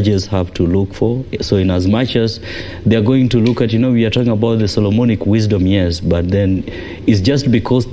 judges have to look for. So in as much as they're going to look at, we are talking about the Solomonic wisdom, yes, but then it's just because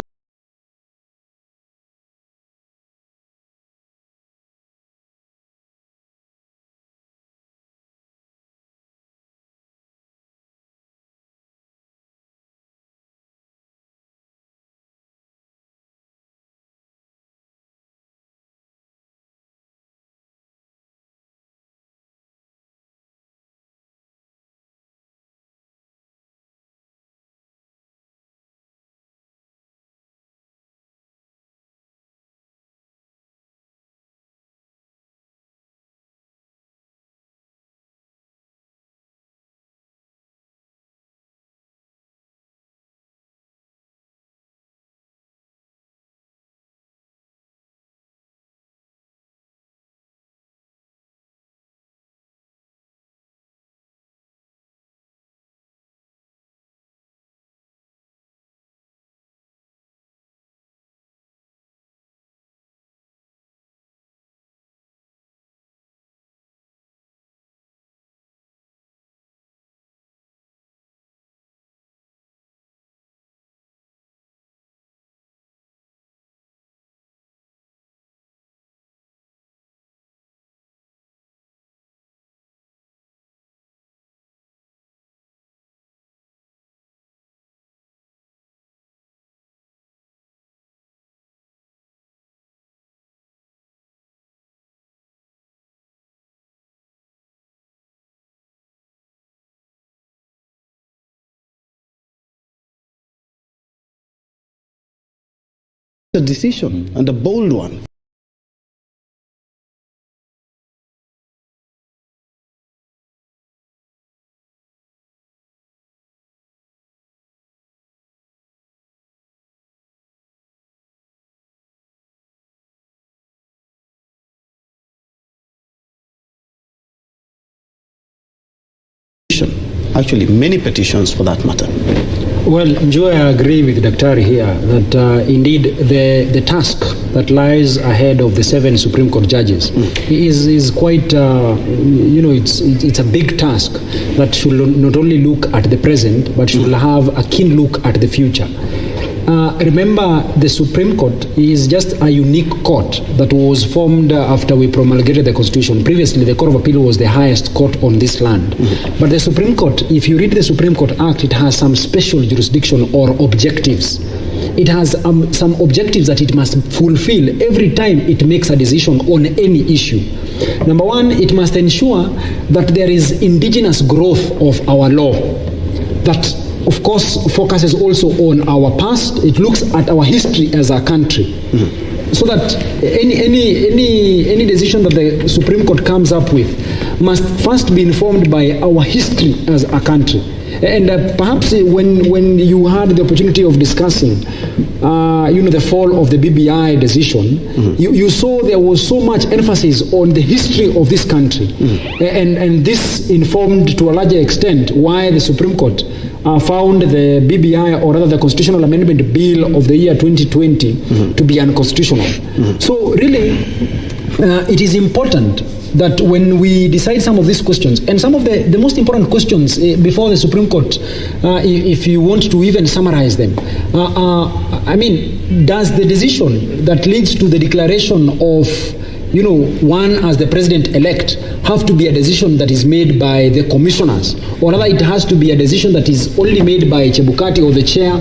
a decision, and a bold one. Actually, many petitions for that matter. Well, Joe, I agree with Daktari here that indeed the task that lies ahead of the 7 Supreme Court judges is quite, it's a big task that should not only look at the present, but should have a keen look at the future. Remember, the Supreme Court is just a unique court that was formed after we promulgated the Constitution. Previously, the Court of Appeal was the highest court on this land. But the Supreme Court, if you read the Supreme Court Act, it has some special jurisdiction or objectives. It has some objectives that it must fulfill every time it makes a decision on any issue. Number one, it must ensure that there is indigenous growth of our law. That, of course, focuses also on our past. It looks at our history as a country. So that any decision that the Supreme Court comes up with must first be informed by our history as a country. And perhaps when you had the opportunity of discussing, the fall of the BBI decision, you saw there was so much emphasis on the history of this country. And this informed to a larger extent why the Supreme Court found the BBI, or rather the Constitutional Amendment Bill of the year 2020 to be unconstitutional. So really, it is important that when we decide some of these questions, and some of the most important questions before the Supreme Court, if you want to even summarize them, does the decision that leads to the declaration of one as the president-elect have to be a decision that is made by the commissioners, or rather it has to be a decision that is only made by Chebukati or the chair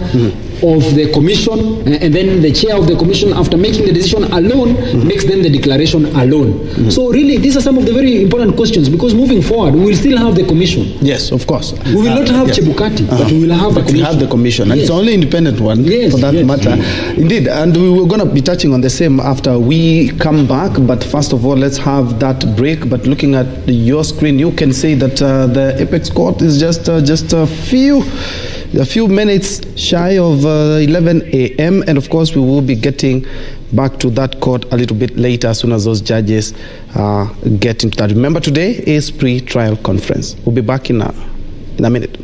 of the commission, and then the chair of the commission, after making the decision alone, makes then the declaration alone. So really, these are some of the very important questions, because moving forward, we will still have the commission. Yes, of course. We will not have Chebukati, but we will have the commission. We have the commission, and it's the only independent one for that matter. Indeed, and we were going to be touching on the same after we come back, but first of all, let's have that break. But looking at your screen, you can see that the Apex Court is just a few minutes shy of 11 a.m. and of course we will be getting back to that court a little bit later as soon as those judges get into that. Remember, today is pre-trial conference. We'll be back in a minute.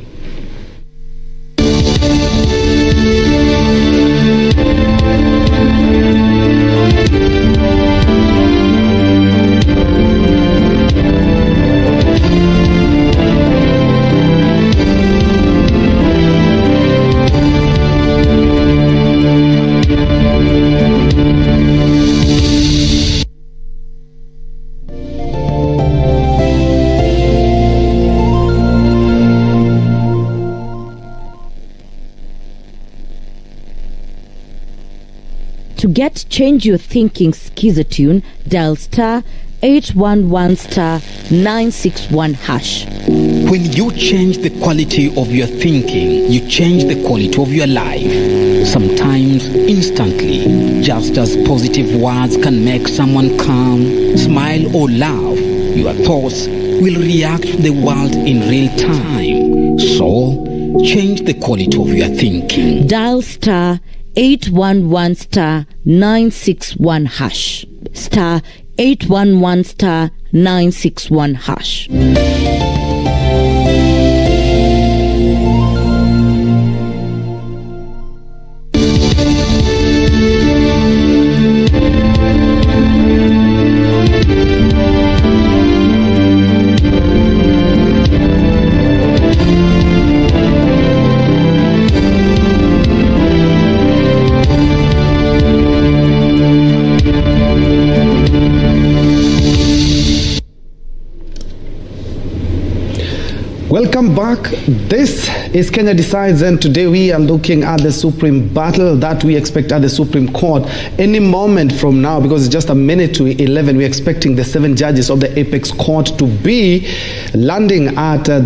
get Change Your Thinking Skizatune, dial star 811 star 961 hash. When you change the quality of your thinking, you change the quality of your life. Sometimes instantly, just as positive words can make someone calm, smile or laugh, your thoughts will react to the world in real time. So, change the quality of your thinking. Dial star 811 star 961 hash. Star 811 star 961 hash. Welcome back. This is Kenya Decides, and today we are looking at the Supreme battle that we expect at the Supreme Court any moment from now, because it's just a minute to 11. We're expecting the 7 judges of the Apex Court to be landing at the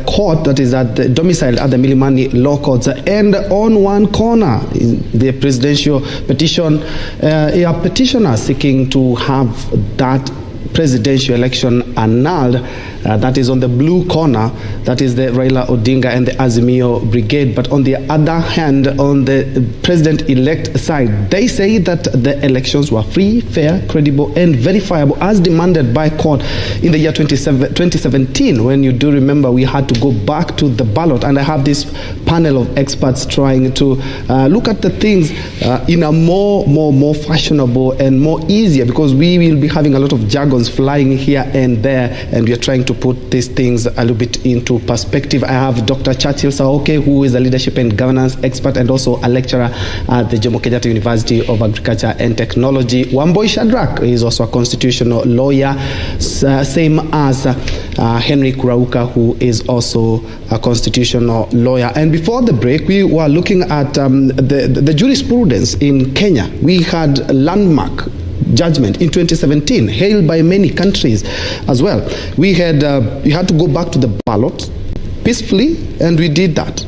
court that is at the domicile at the Milimani Law Courts. And on one corner, the presidential petition, a petitioner seeking to have that presidential election annulled. That is on the blue corner. That is the Raila Odinga and the Azimio Brigade. But on the other hand, on the president-elect side, they say that the elections were free, fair, credible, and verifiable as demanded by court in the year 2017. When you do remember, we had to go back to the ballot. And I have this panel of experts trying to look at the things in a more fashionable and more easier, because we will be having a lot of jargons flying here and there, and we are trying to put these things a little bit into perspective. I have Dr. Churchill Saoke, who is a leadership and governance expert and also a lecturer at the Jomo Kenyatta University of Agriculture and Technology. Wamboi Shadrack is also a constitutional lawyer, same as Henry Kurauka, who is also a constitutional lawyer. And before the break, we were looking at the jurisprudence in Kenya. We had a landmark judgment in 2017, hailed by many countries as well. We had to go back to the ballot peacefully, and we did that.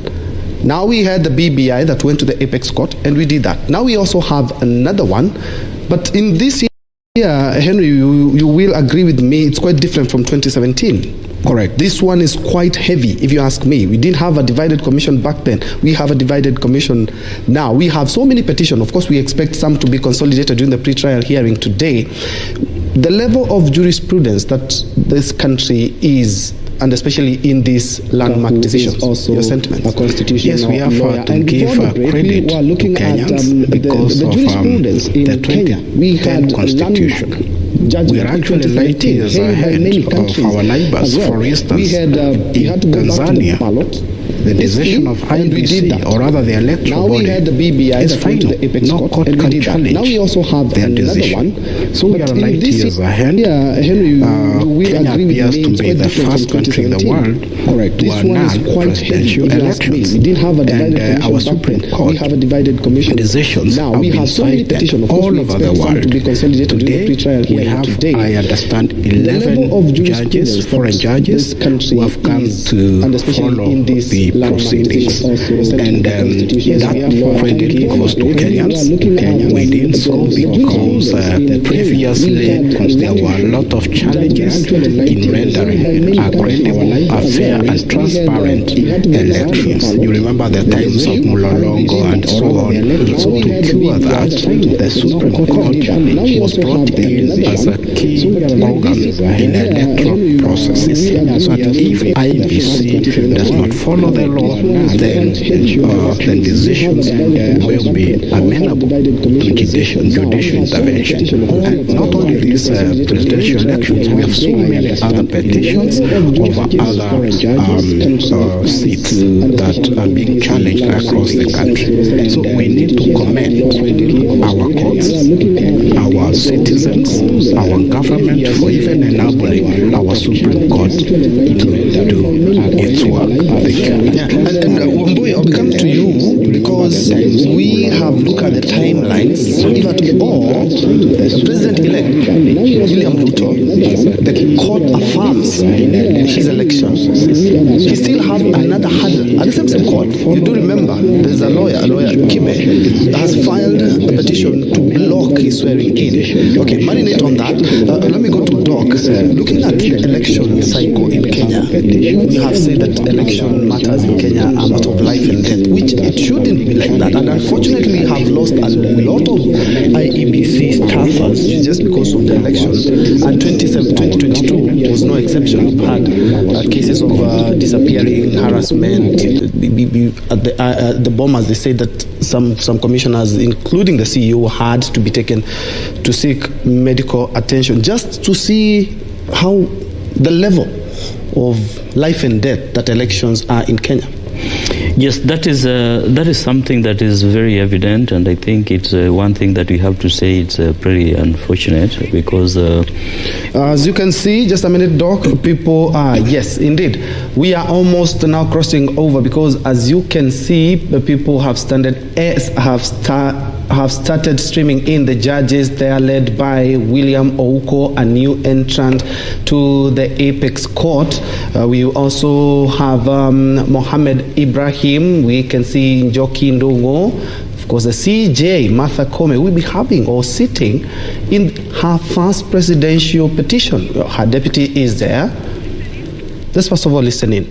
Now we had the BBI that went to the Apex Court, and we did that. Now we also have another one, but in this year, Henry, you will agree with me, it's quite different from 2017. Correct. This one is quite heavy, if you ask me. We didn't have a divided commission back then. We have a divided commission now. We have so many petitions. Of course, we expect some to be consolidated during the pre-trial hearing today. The level of jurisprudence that this country is, and especially in this landmark decision, also your sentiments. A constitutional yes, we have to give credit to Kenyans because of the 2010 Constitution. We are actually light years ahead of our neighbors. For instance, in Tanzania, the decision of IBC, or rather the electoral body, is final. No court can challenge their decision. So we are light years ahead. Kenya appears to be the first country in the world to announce presidential elections. And our Supreme Court decisions have been cited all over the world. Today, we have, I understand, 11 judges, foreign judges, who have come to follow the proceedings. And that credit goes to Kenyans. We did so because previously there were a lot of challenges in rendering a credible, a fair and transparent elections. You remember the times of Mulolongo and so on. So to cure that, the Supreme Court was brought in as a key organ in electoral processes. So that if IBC does not follow the law, then decisions will be amenable to judicial intervention. And not only these presidential elections, we have so many other petitions over other seats that are being challenged across the country. So we need to commend our courts, our citizens, our government for even enabling our Supreme Court to do its work. Thank you. And Wambui, I'll come to you because we have looked at the timelines. If at all, President-elect William Ruto, the court affirms his election, he still have another hurdle at the same court. You do remember, there's a lawyer Kibe, has filed a petition to block his swearing in. Okay, marinate on that. Let me go to Doc. Looking at the election cycle in Kenya, we have said that election matters in Kenya are matter of life and death, which it shouldn't be like that. And unfortunately, have lost a lot of IEBC staffers just because of the election. And 2022 was no exception. We had cases of disappearing, harassment. At the bombers, they said that some commissioners, including the CEO, had to be taken to seek medical attention just to see how the level of life and death that elections are in Kenya. Yes, that is something that is very evident, and I think it's one thing that we have to say it's pretty unfortunate because as you can see, just a minute, Doc, people are, yes, indeed, we are almost now crossing over because as you can see, the people have started streaming in. The judges, they are led by William Ouko, a new entrant to the Apex Court. We also have Mohammed Ibrahim. We can see Njoki Ndongo. Of course, the CJ, Martha Koome, will be having or sitting in her first presidential petition. Her deputy is there. Let's first of all listen in.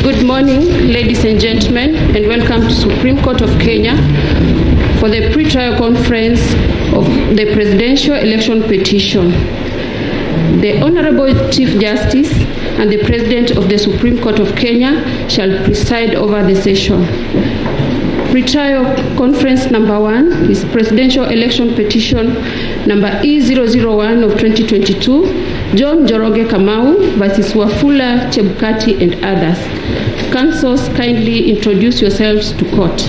Good morning, ladies and gentlemen, and welcome to Supreme Court of Kenya for the pre-trial conference of the presidential election petition. The Honorable Chief Justice and the President of the Supreme Court of Kenya shall preside over the session. Pre-trial conference number 1 is presidential election petition number E001 of 2022, John Njoroge Kamau versus Wafula Chebukati and others. Counsels, kindly introduce yourselves to court.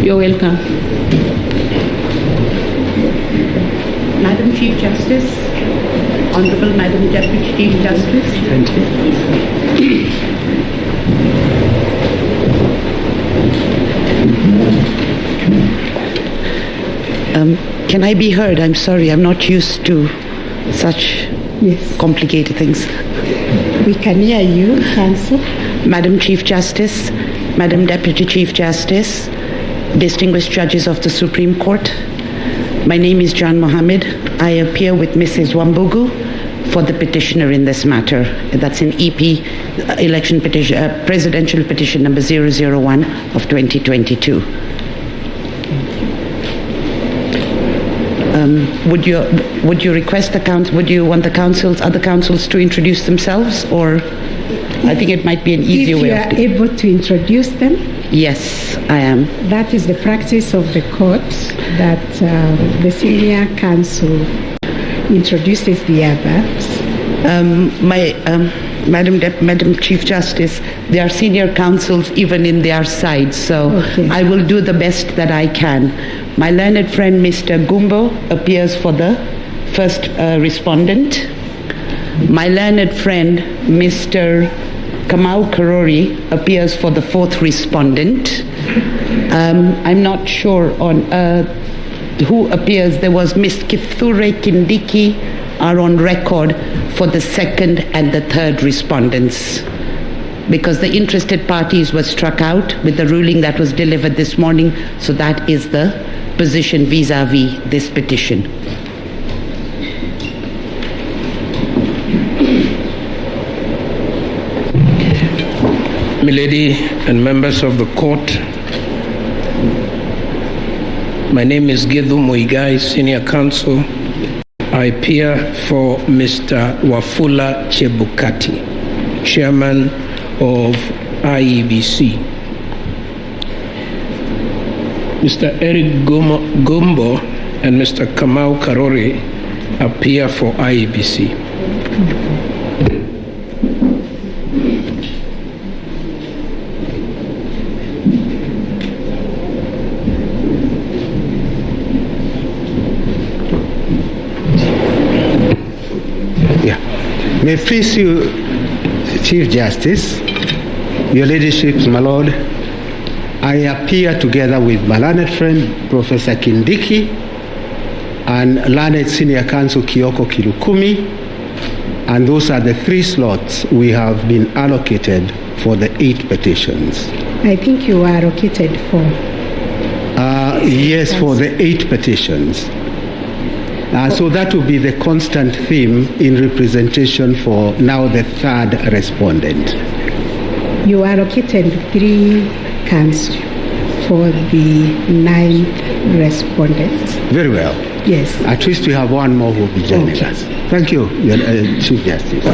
You're welcome. Madam Chief Justice, Honorable Madam Deputy Chief Justice. Thank you. Can I be heard? I'm sorry, I'm not used to such complicated things. We can hear you, Counsel. Madam Chief Justice, Madam Deputy Chief Justice, distinguished judges of the Supreme Court, my name is John Mohammed. I appear with Mrs. Wambugu for the petitioner in this matter. That's an EP election petition, presidential petition number 001 of 2022. Would you request the council? Would you want the other councils to introduce themselves, or I think it might be an easier way. If you are able to introduce them. Yes, I am. That is the practice of the court, that the senior counsel introduces the others. Madam Chief Justice, there are senior counsels even in their sides, so I will do the best that I can. My learned friend, Mr. Gumbo, appears for the first respondent. My learned friend, Mr. Kamau Karori, appears for the fourth respondent. I'm not sure on who appears. There was Ms. Kithure Kindiki are on record for the second and the third respondents, because the interested parties were struck out with the ruling that was delivered this morning. So that is the position vis-a-vis this petition. Milady and members of the court, my name is Githu Muigai, senior counsel. I appear for Mr. Wafula Chebukati, chairman of IEBC. Mr. Eric Gumbo and Mr. Kamau Karori appear for IEBC. May I please you Chief Justice, Your Ladyship, my Lord, I appear together with my learned friend, Professor Kindiki, and learned Senior Counsel Kioko Kilukumi, and those are the 3 slots we have been allocated for the 8 petitions. I think you are allocated for. Yes, for the 8 petitions. So that will be the constant theme in representation for now the 3rd respondent. You are allocated 3 counsel for the 9th respondents. Very well. Yes. At least we have one more who will be joining us. Thank you, Chief Justice.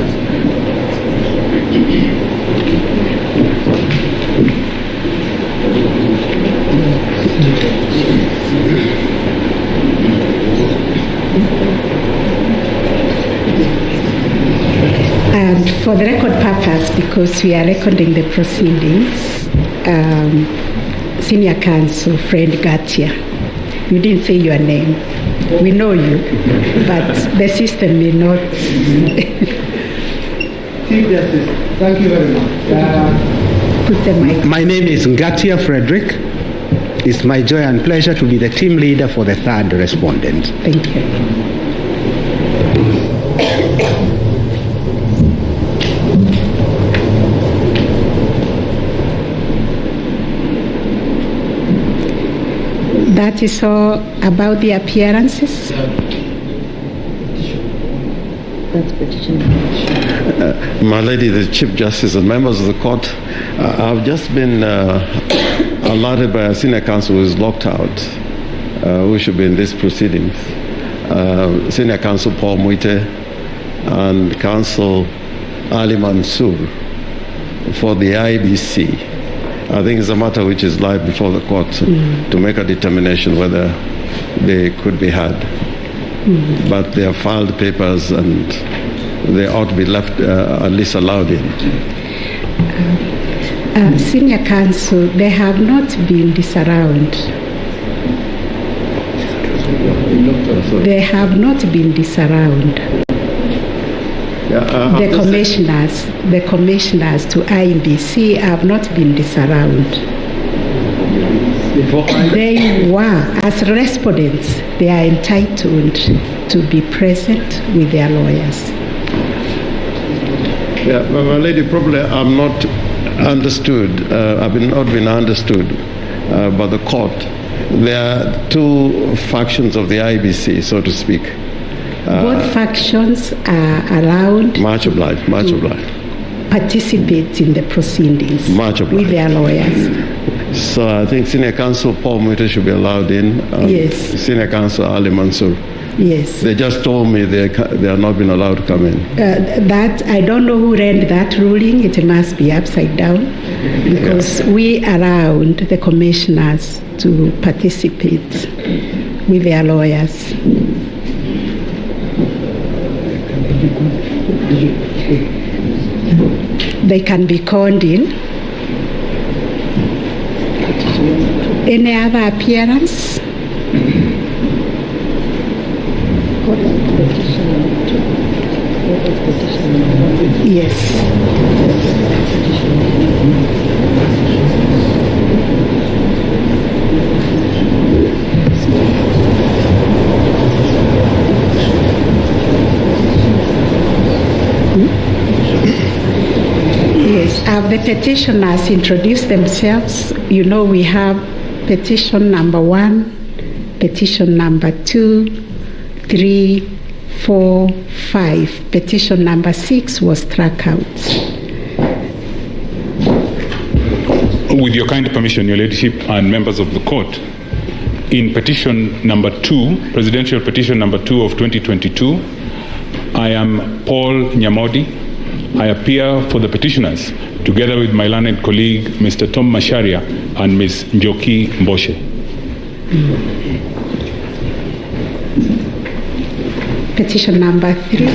And for the record purpose, because we are recording the proceedings, Senior Counsel Friend Gatia, you didn't say your name. We know you, but the system may not. Chief Justice, thank you very much. Put the mic. My name is Ngatia Frederick. It's my joy and pleasure to be the team leader for the 3rd respondent. Thank you. That is all about the appearances. That's petition. My Lady, the Chief Justice and members of the court, I've just been alerted by a senior counsel who is locked out, who should be in these proceedings. Senior Counsel Paul Muite and Counsel Ali Mansour for the IBC. I think it's a matter which is live before the court to make a determination whether they could be had. But they have filed papers and they ought to be left at least allowed in. Senior Counsel, they have not been disallowed. They have not been disallowed. The commissioners to IBC have not been disallowed. They were, as respondents, they are entitled to be present with their lawyers. Yeah, my Lady, probably I'm not understood. I've not been understood by the court. There are 2 factions of the IBC, so to speak. Both factions are allowed Much obliged. participate in the proceedings with their lawyers. So I think Senior Counsel Paul Muite should be allowed in. Yes. Senior Counsel Ali Mansour. Yes. They just told me they are not been allowed to come in. That I don't know who read that ruling. It must be upside down because we allowed the commissioners to participate with their lawyers. They can be called in. Any other appearance? Yes. Have the petitioners introduced themselves? You know, we have petition number 1, petition number 2, 3, 4, 5. Petition number 6 was struck out. With your kind permission, Your Ladyship and members of the court, in petition number 2, presidential petition number 2 of 2022, I am Paul Nyamodi. I appear for the petitioners together with my learned colleague, Mr. Tom Masharia and Ms. Njoki Mboshe. Petition number 3.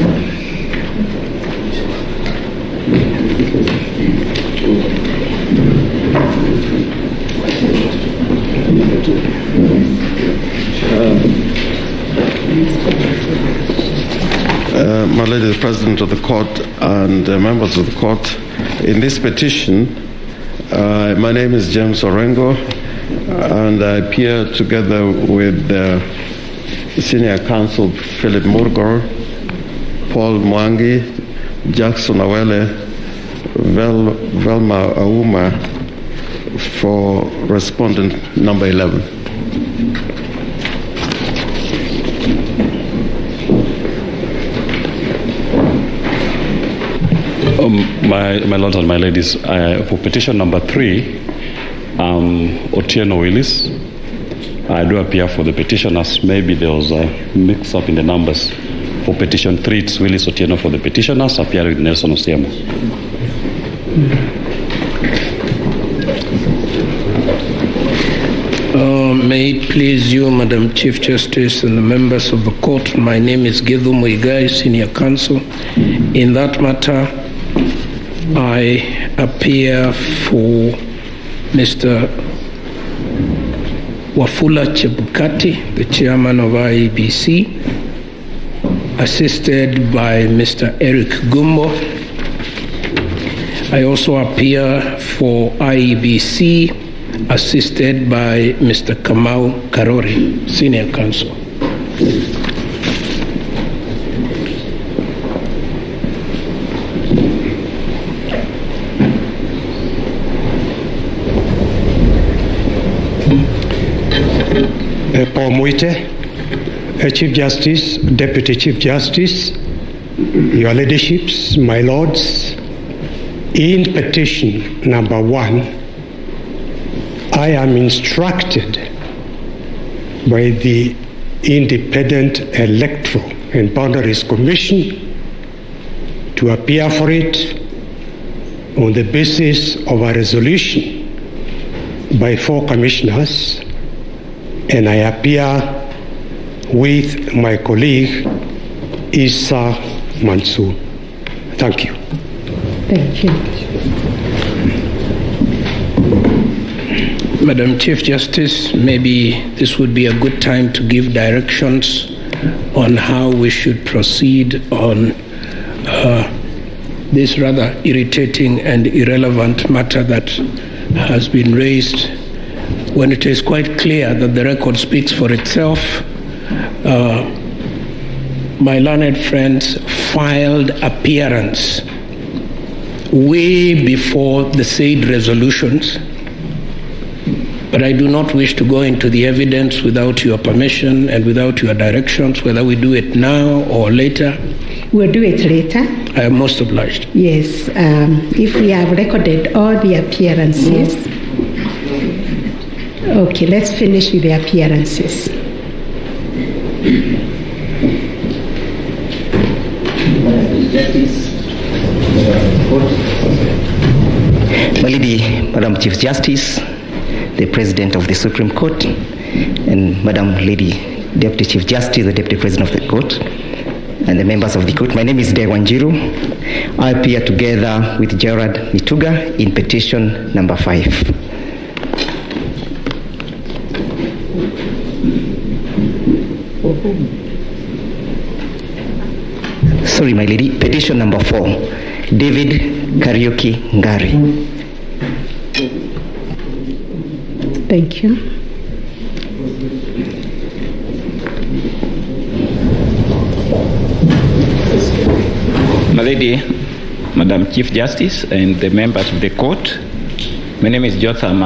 My Lady the President of the Court and members of the Court, in this petition, my name is James Orengo, and I appear together with Senior Counsel Philip Murgor, Paul Mwangi, Jackson Awele, Velma Auma for respondent number 11. My lords and my ladies, for petition number 3, Otieno Willis, I do appear for the petitioners. Maybe there was a mix-up in the numbers. For petition 3, it's Willis Otieno for the petitioners, appearing with Nelson Osiemo. May it please you, Madam Chief Justice and the members of the court, my name is Gedhu Muigai, Senior Counsel. In that matter, I appear for Mr. Wafula Chebukati, the chairman of IEBC, assisted by Mr. Eric Gumbo. I also appear for IEBC, assisted by Mr. Kamau Karori, Senior Counsel. Paul Muite, Chief Justice, Deputy Chief Justice, Your Ladyship, my lords, in petition number 1, I am instructed by the Independent Electoral and Boundaries Commission to appear for it on the basis of a resolution by 4 commissioners, and I appear with my colleague Isa Mansour. Thank you. Thank you. Madam Chief Justice, maybe this would be a good time to give directions on how we should proceed on this rather irritating and irrelevant matter that has been raised, when it is quite clear that the record speaks for itself. My learned friends filed appearance way before the said resolutions, but I do not wish to go into the evidence without your permission and without your directions, whether we do it now or later. We'll do it later. I am most obliged. Yes, if we have recorded all the appearances. Okay, let's finish with the appearances. My Lady, Madam Chief Justice, the President of the Supreme Court, and Madam Lady Deputy Chief Justice, the Deputy President of the Court, and the members of the court. My name is Dewanjiru. I appear together with Gerard Mituga in petition number 5. Sorry, my lady, petition number 4, David Karaoke Ngari. Thank you. My lady, Madam Chief Justice, and the members of the court, my name is Jotham